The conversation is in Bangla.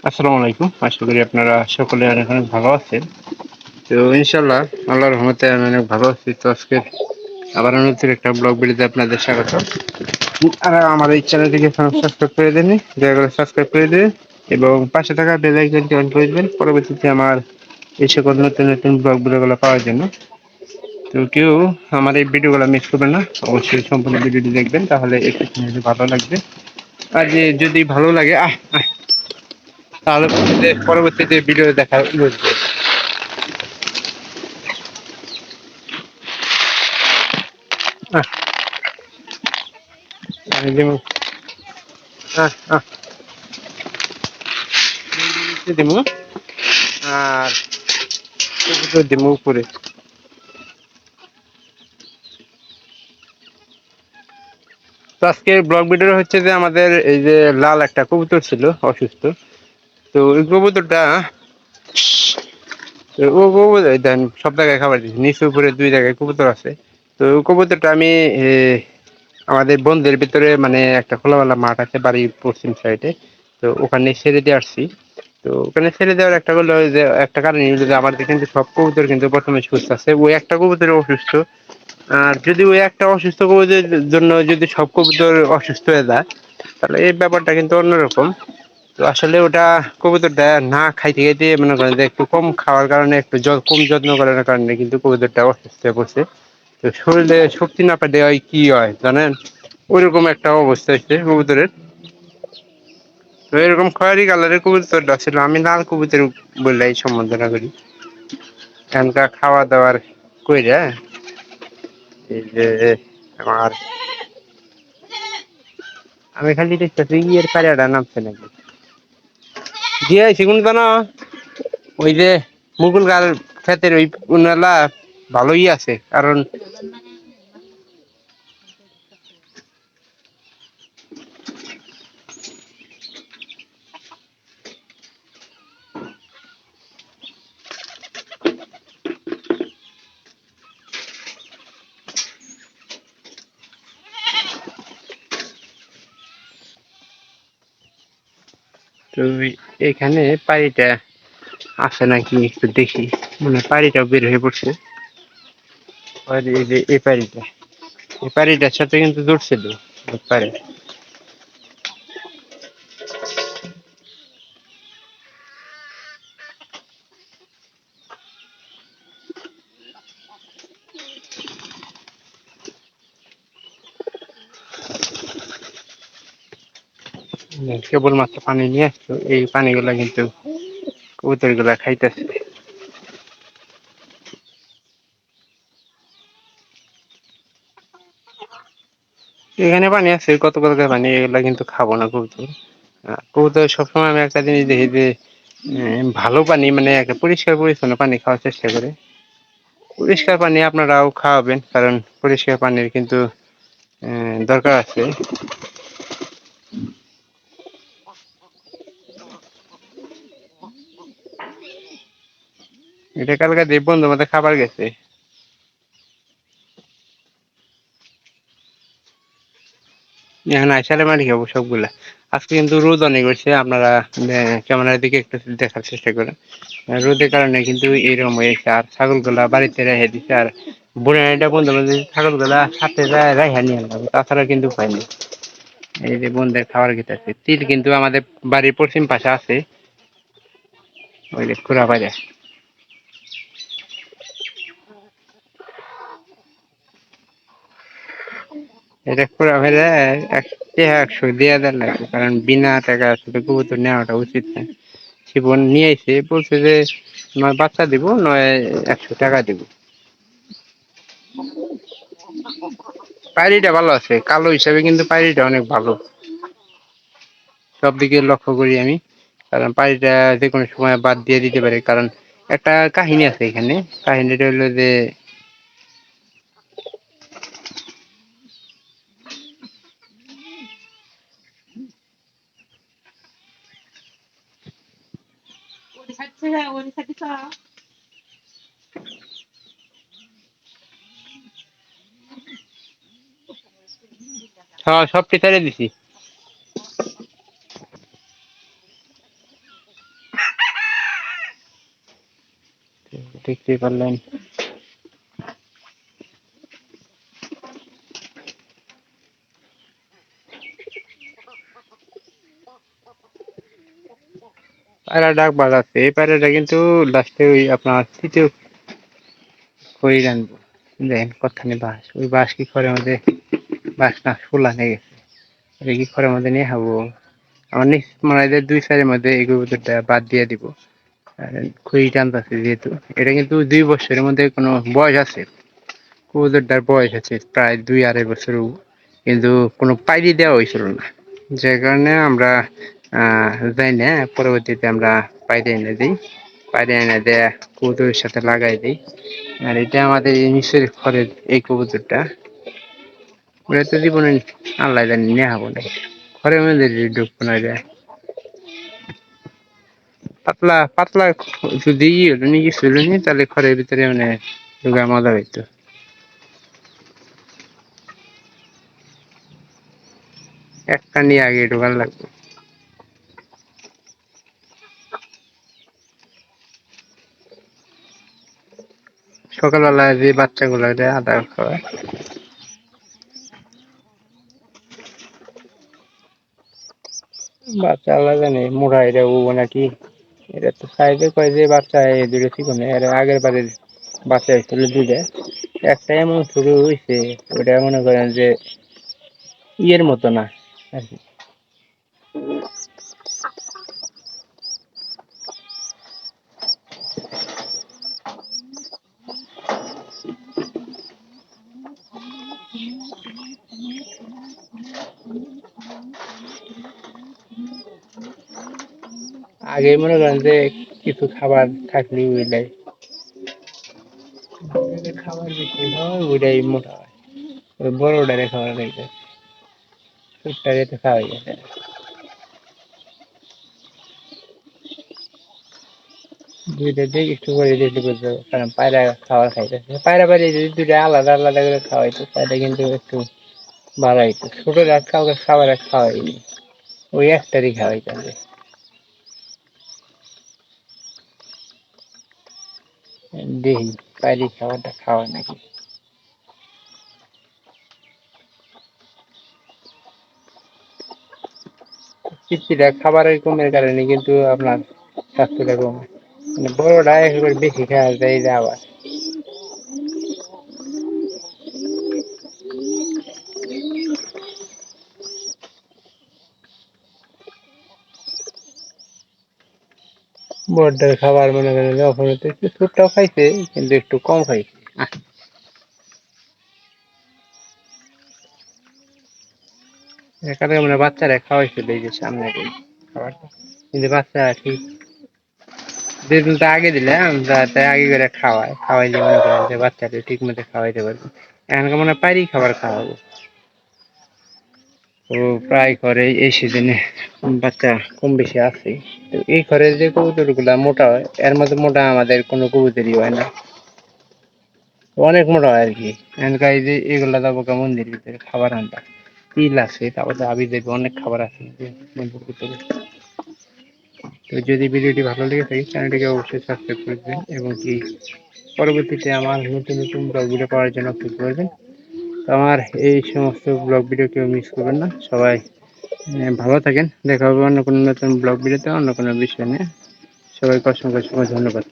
আসসালামু আলাইকুম। আশা করি আপনারা সকলে অনেক অনেক ভালো আছেন। তো ইনশাআল্লাহ আল্লাহর রহমতে আমি অনেক ভালো আছি। তো আজকে আবার নতুন একটা ব্লগ ভিডিওতে আপনাদের স্বাগত। আর আমার এই চ্যানেলটিকে সাবস্ক্রাইব করে দেন, দয়া করে সাবস্ক্রাইব করে দিন এবং পাশে থাকা বেল আইকনটি অন করে দিবেন পরবর্তীতে আমার এই সকল নতুন নতুন ব্লগ ভিডিওগুলো পাওয়ার জন্য। তো কেউ আমার এই ভিডিওগুলো মিস করবেন না, অবশ্যই সম্পূর্ণ ভিডিওটি দেখবেন, তাহলে একটু ভালো লাগবে। আর যদি ভালো লাগে তাহলে পরবর্তীতে ভিডিও দেখার অনুরোধ করব। আহ, আমি যেমন আহ, দিমু আর দিমু উপরে। তো আজকের ব্লগ ভিডিও হচ্ছে যে আমাদের এই যে লাল একটা কবুতর ছিল অসুস্থ। তো ওই কবুতরটা ও কবুতর দেন সব জায়গায় খাবার দিচ্ছি, নিচে উপরে দুই জায়গায় কবুতর আছে। তো ওই কবুতরটা আমি আমাদের বন্ধের ভিতরে মানে একটা খোলামেলা মাঠ আছে বাড়ির পশ্চিম সাইডে, তো ওখানে ছেড়ে দিয়ে আসছি। তো ওখানে ছেড়ে দেওয়ার একটা হলো যে একটা কারণ হলো যে আমাদের কিন্তু সব কবুতর কিন্তু প্রথমে সুস্থ আছে, ওই একটা কবুতর অসুস্থ। আর যদি ওই একটা অসুস্থ কবুতরের জন্য যদি সব কবুতর অসুস্থ হয়ে যায়, তাহলে এই ব্যাপারটা কিন্তু অন্যরকম। তো আসলে ওটা কবুতরটা না খাইতে খাইতে মনে করেন যে একটু কম খাওয়ার কারণে, একটু কম যত্ন করার কারণে কিন্তু কবুতরটা অসুস্থ হয়ে পড়ছে। তো শরীরে শক্তি না পেলে হয় কি হয় জানেন, ওইরকম একটা অবস্থা হচ্ছে কবুতরের। তো এরকম খয়েরি কালারের কবুতরটা ছিল, আমি লাল কবুতর বললে এই সম্বন্ধটা করি। এখানকার খাওয়া দাওয়ার কইরা এই যে আমার আমি খালি দেখতেছি ইয়ের পায়রাটা নামছে নাকি দিয়ে সেগুন তো না, ওই যে মুকুল গাল ক্ষেতের ওই উনালা ভালোই আছে কারণ তো এখানে পাড়িটা আছে নাকি একটু দেখি, মানে পাড়িটা বের হয়ে পড়ছে। আর এই যে এই পাড়িটার সাথে কিন্তু জুটছিল পারে। কেবলমাত্র পানি নিয়ে আসতো, এই পানিগুলা কিন্তু কবুতর গুলা খাইতেছে। এখানে পানি আছে, কত কত করে পানি, এগুলা কিন্তু খাবো না কবুতর। কবুতর সবসময় আমি একটা জিনিস দেখি যে ভালো পানি মানে একটা পরিষ্কার পরিচ্ছন্ন পানি খাওয়ার চেষ্টা করে। পরিষ্কার পানি আপনারাও খাওয়াবেন, কারণ পরিষ্কার পানির কিন্তু দরকার আছে। এটা কালকে দেব বন্ধু মধ্যে খাবার গেছে, এখন আইসালে মারি খাবো সবগুলা। আজকে কিন্তু রোদ অনেক হয়েছে, আপনারা ক্যামেরার দিকে একটু দেখার চেষ্টা করেন। রোদের কারণে কিন্তু এরকম হয়েছে। আর ছাগলগুলা বাড়িতে রেখে দিচ্ছে, আর বুড়াটা বন্ধু বলছে ছাগলগুলা সাথে যায় রেখে নিয়ে আসবে, তাছাড়া কিন্তু উপায় নেই। এই যে বন্ধের খাবার খেতে আছে, তিল কিন্তু আমাদের বাড়ির পশ্চিম পাশে আছে, ওই যে খুড়া বাজা। এটা খুড়া ফেলে একশো দিয়ে দেন লাগবে, কারণ বিনা টাকা আসলে কবুতর নেওয়াটা উচিত না। জীবন নিয়ে এসে বলছে যে নয় বাচ্চা দিব, নয় 100 টাকা দিব। পায়রিটা ভালো আছে, কালো হিসাবে কিন্তু পায়রিটা অনেক ভালো। সব দিকে লক্ষ্য করি আমি, কারণ পায়রিটা যে কোনো সময় বাদ দিয়ে দিতে পারে। কারণ একটা কাহিনী আছে এখানে, কাহিনীটা হলো যে হ্যাঁ সবটি ছেড়ে দিছি। দেখতেই পারলেন। পায়রা ডাক বাজ আছে, এই পায়রাটা কিন্তু লাস্টে ওই আপনার তৃতীয় খড়ি রানবো। দেখেন কতখানি বাঁশ, ওই বাঁশ কি খড়ের মধ্যে, বাঁশ না ফুলা হয়ে গেছে, এটা কি খড়ের মধ্যে নিয়ে খাবো। আমার নেক্সট মনে হয় যে 2 4-এর মধ্যে এই কবুতরটা বাদ দিয়ে দিব। আর খড়ি টানতেছে যেহেতু, এটা কিন্তু 2 বছরের মধ্যে কোনো বয়স আছে, কবুতরটার বয়স আছে প্রায় 2 2.5 বছর, কিন্তু কোনো পাইরি দেওয়া হয়েছিল না, যে কারণে আমরা যাই না, পরবর্তীতে আমরা পাইরে এনে দিই, পাইরে এনে দেয়া কবুতরের সাথে লাগাই দিই। আর এটা আমাদের এই নিচের ঘরের এই কবুতরটা, ওটা তো জীবনে আল্লাহ জানি নিয়ে হবো না, ঘরের মধ্যে ঢুকবো না যায়। পাতলা পাতলা যদি নিয়ে গেছিল নি, তাহলে ঘরের ভিতরে মানে ঢুকা মজা হইতো। একটা নিয়ে আগে ঢোকার লাগবে। সকালবেলা যে বাচ্চাগুলো আদা খাওয়ায়, বাচ্চা আল্লাহ জানে মোড়া এটা ও নাকি, এটা তো সাইডে কয় যে বাচ্চা এই দুটো ঠিক নেই, আর আগের বারের বাচ্চা হয়েছিল দুধে, একটা এমন শুরু হয়েছে, ওটা মনে করেন যে ইয়ের মতো না আর কি। আগে মনে করেন যে কিছু খাবার থাকলে ওইটাই, খাবার বেশি হয় ওইটাই মোটা হয়, ওই বড়টারে খাবার খাইতে, ছোটটারে তো খাওয়াই গেছে। দুইটা দিয়ে একটু করে দিতে বলতো, কারণ পায়রা খাবার খাইতেছে, পায়রা পায়রা যদি দুইটা আলাদা আলাদা করে খাওয়াইতো তাহলে কিন্তু একটু ভালো হইতো। ছোট রাত কাউকে খাবার খাওয়াইনি, ওই একটারই খাওয়াইতে। দেখি পায়রি খাবারটা খাওয়া নাকি। পিচ্ছিটা খাবারের কমের কারণে কিন্তু আপনার স্বাস্থ্যটা কমে, মানে বড়টা একেবারে বেশি খাওয়া যায়, এই যে আবার বড়টার খাবার মনে করেন যে অপরিত একটু ছোটটাও খাইছে, কিন্তু একটু কম খাইছে। এখানে মানে বাচ্চারা খাওয়াইছিল এই যে সামনে এই খাবারটা, কিন্তু বাচ্চারা ঠিক যেদিন তো আগে দিলাম, যাতে আগে করে খাওয়াইলে মনে করেন যে বাচ্চাদের ঠিক মতো খাওয়াইতে পারবে। এখানকার মনে হয় পারি খাবার খাওয়াবো, তো প্রায় করে এই সিজনে বাচ্চা কম বেশি আছে। তো এই ঘরের যে কবুতর গুলা মোটা হয়, এর মধ্যে মোটা আমাদের কোনো কবুতরই হয় না, অনেক মোটা হয় আর কি। এখানকার এই যে এগুলা যাবো মন্দির ভিতরে খাবার আনবা, তিল আছে, তারপরে আবি দেবে, অনেক খাবার আছে মন্দির ভিতরে। তো যদি ভিডিওটি ভালো লেগে থাকে চ্যানেলটিকে অবশ্যই সাবস্ক্রাইব করে দেবেন, এবং কি পরবর্তীতে আমার নতুন নতুন ব্লগ ভিডিও পাওয়ার জন্য অপেক্ষা করবেন। তো আমার এই সমস্ত ব্লগ ভিডিও কেউ মিস করবেন না, সবাই ভালো থাকেন। দেখা হবে অন্য কোনো নতুন ব্লগ ভিডিওতে, অন্য কোনো বিষয় নিয়ে। সবাইকে অসংখ্য অসংখ্য ধন্যবাদ।